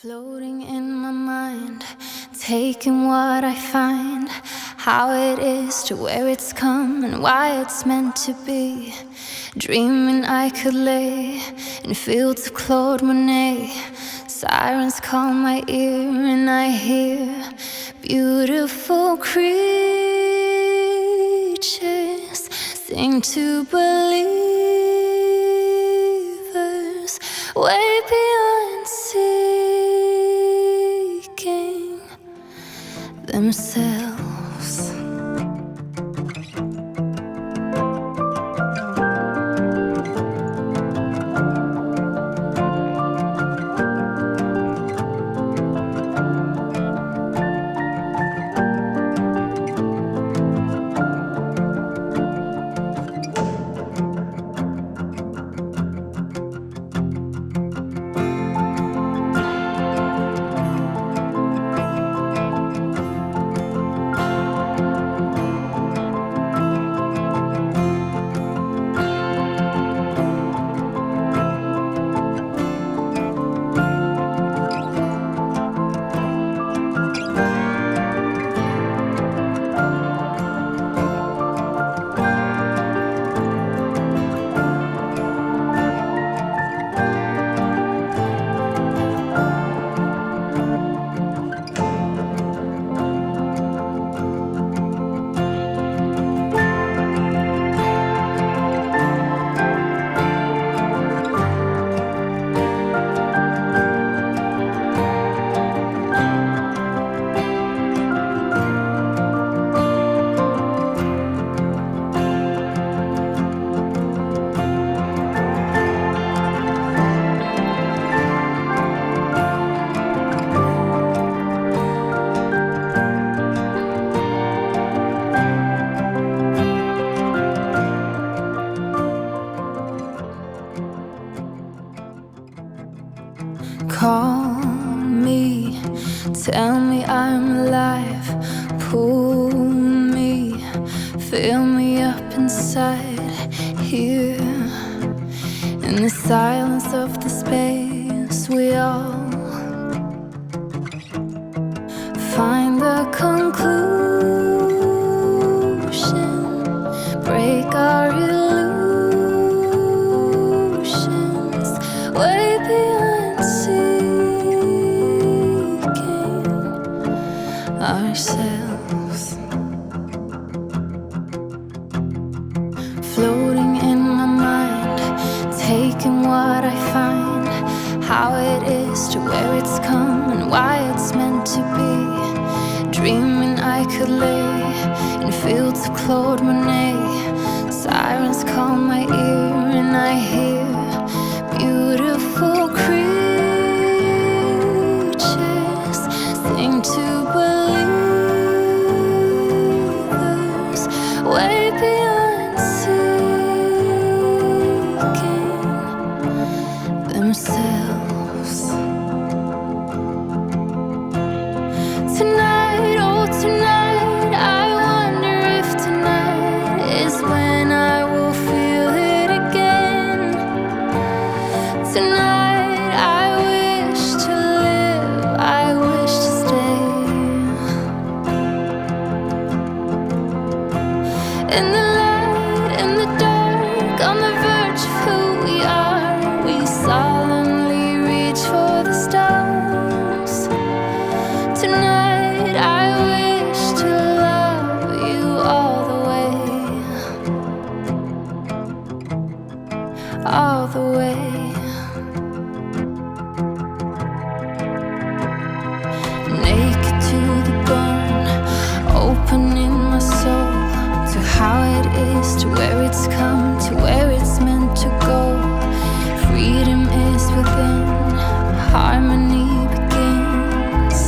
Floating in my mind, taking what I find, how it is to where it's come and why it's meant to be. Dreaming I could lay in fields of Claude Monet. Sirens call my ear and I hear beautiful creatures sing to believers way beyond seeking themselves. Call me, tell me I'm alive, pull me, fill me up inside. Here, in the silence of the space, we all find the conclusion, break our illusions, way beyond seeking ourselves. Floating in my mind, taking what I find, how it is to where it's come and why it's meant to be. Dreaming I could lay in fields of Claude Monet. Sirens call my ear and I hear beautiful creatures sing to believers way beyond seeking themselves. Tonight, oh tonight, I wonder if tonight is when I will feel it again. Tonight, I wish to live, I wish to stay. In the light, in the dark, on the verge of who we are, we solemnly reach for the stars. Tonight, I wish to love you all the way, all the way. Naked to the bone, opening my soul to how it is, to where it's come, to where it's meant to go. Freedom is within, harmony begins.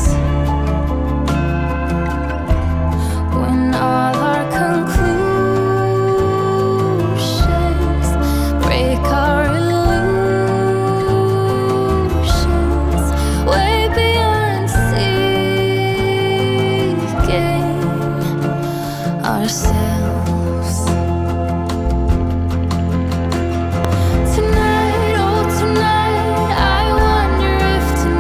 When all our conclusions break our illusions, way beyond seeking ourselves. Tonight, oh tonight, I wonder if tonight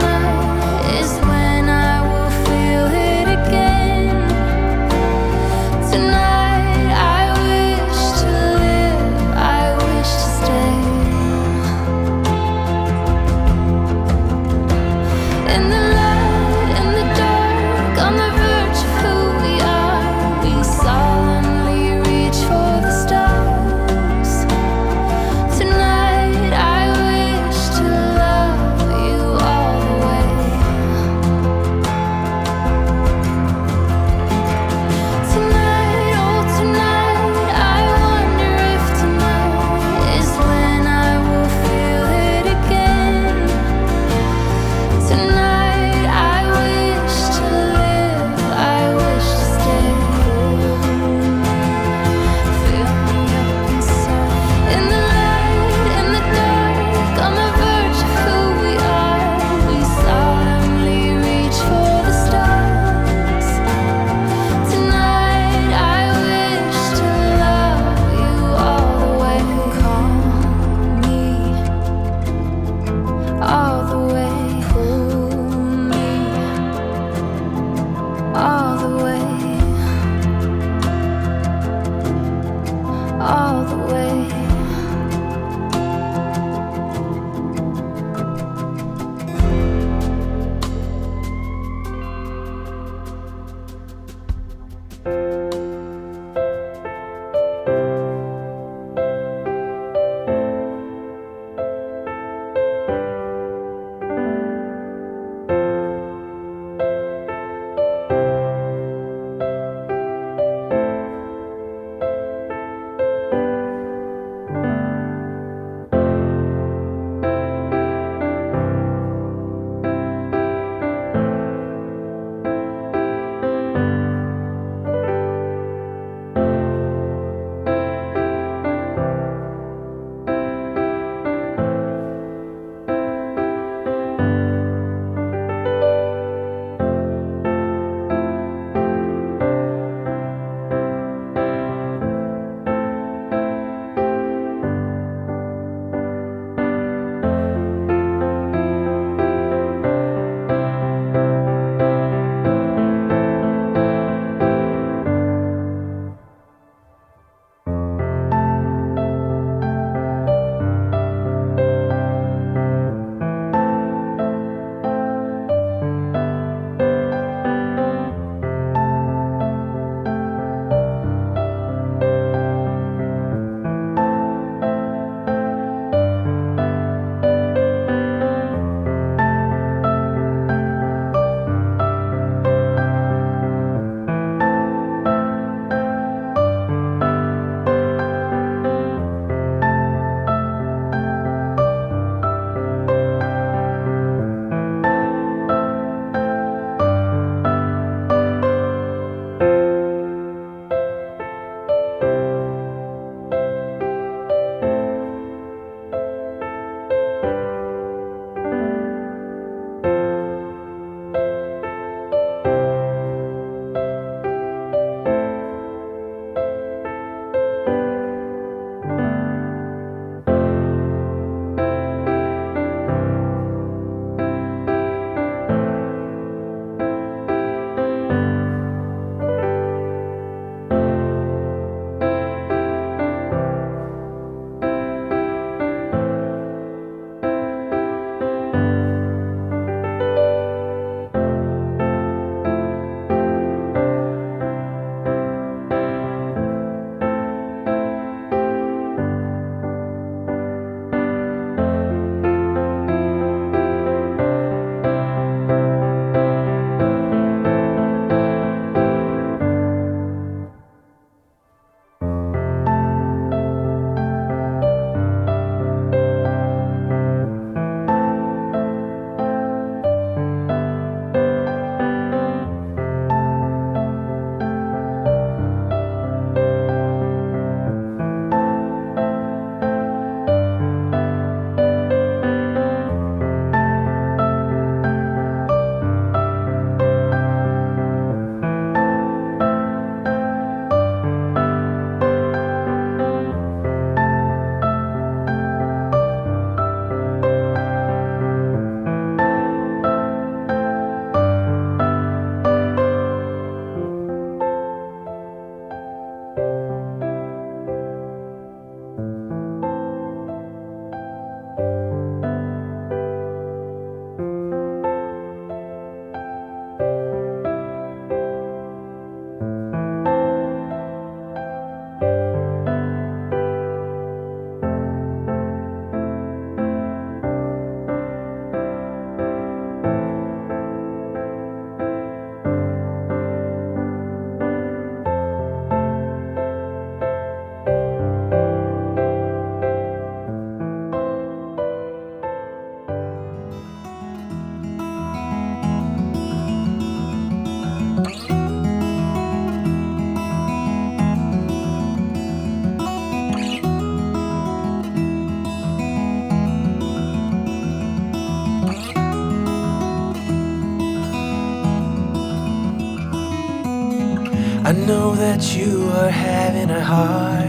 I know that you are having a hard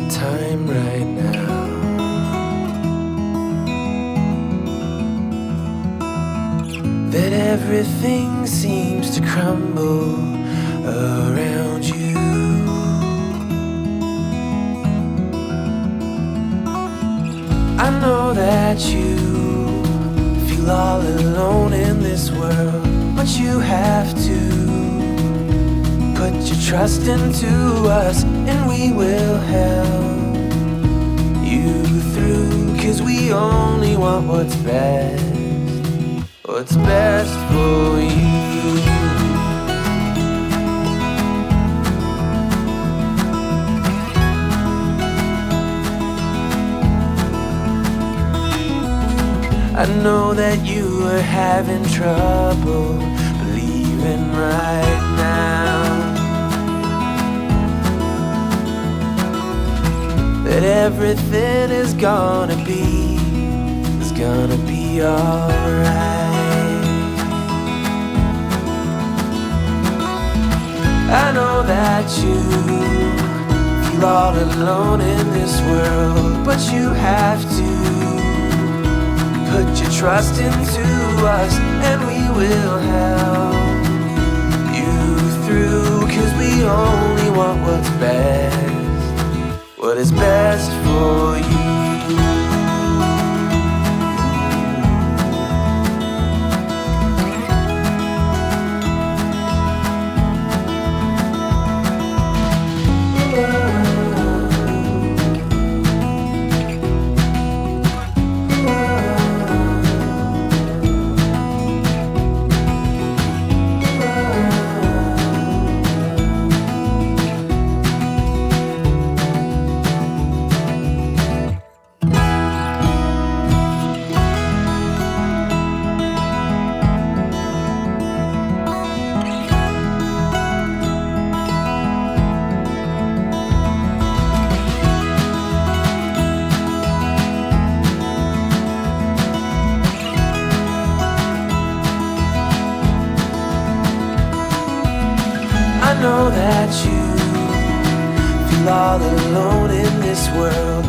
time right now. That everything seems to crumble around you. I know that you feel all alone in this world, but you have to put your trust into us, and we will help you through. 'Cause we only want what's best for you. I know that you are having trouble believing right now that everything is gonna be alright. I know that you feel all alone in this world, but you have to put your trust into us, and we will help you through. 'Cause we only want what is best for you. I know that you feel all alone in this world,